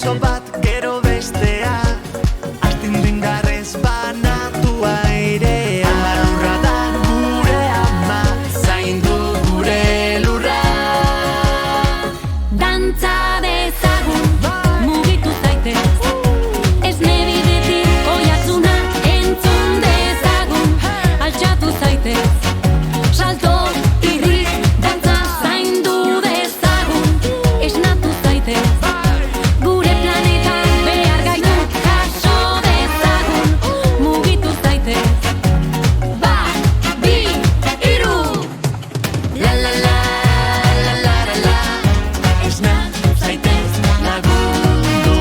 beso bat gero bestea, astindu indarrez banatu airea. Lurra da gure ama, zaindu gure lurra. Dantza dezagun, mugitu zaitez, esne bidetik oihartzuna entzun dezagun, altxatu zaitez, salto irri, dantza zaindu dezagun, esnatu zaitez, gure planeta behar gaitu jaso dezagun, mugitu zaitez. Bat, bi, hiru! La la la, la la la la, esnatu zaitez lagundu.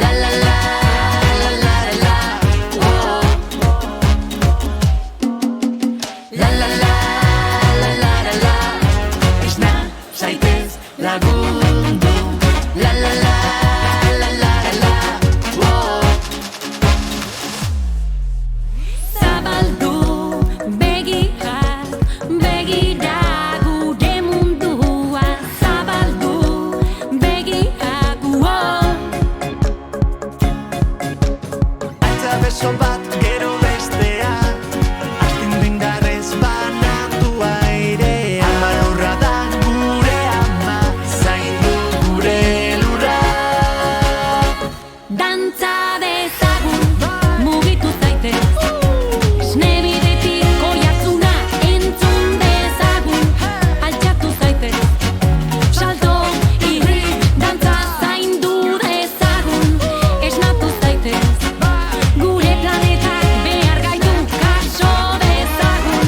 La la la, la la la la, oh. La la la, la la la la, esnatu zaitez lagundu. La la la, la la la la, oh. Zabaldu begiak, begira gure mundua. Zabaldu begiak, Altza beso bat gero bestea, astindu indarrez banatu airea. Lurra da gure ama, zaindu gure lurra. Dantza dezagun, mugitu zaitez, esne bidetik oihartzuna entzun dezagun, altxatu zaitez, salto irri, dantza zaindu dezagun, esnatu zaitez, gure planetak behar gaitu jaso dezagun,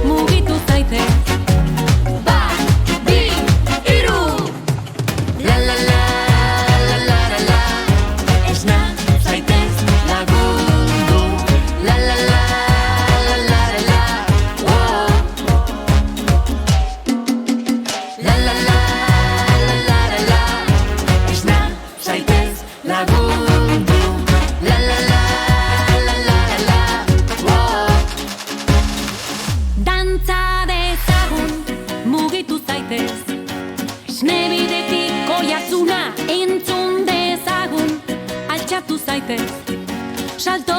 mugitu zaitez. Bat, bi, hiru! La la la, la la la la, esnatu zaitez lagundu. La la la, la la la la, oh. La la la, la la la la, esnatu zaitez lagundu. La la la, la la la la, oh. Dantza dezagun, mugitu zaitez, esne bidetik oihartzuna entzun dezagun, altxatu zaitez, salto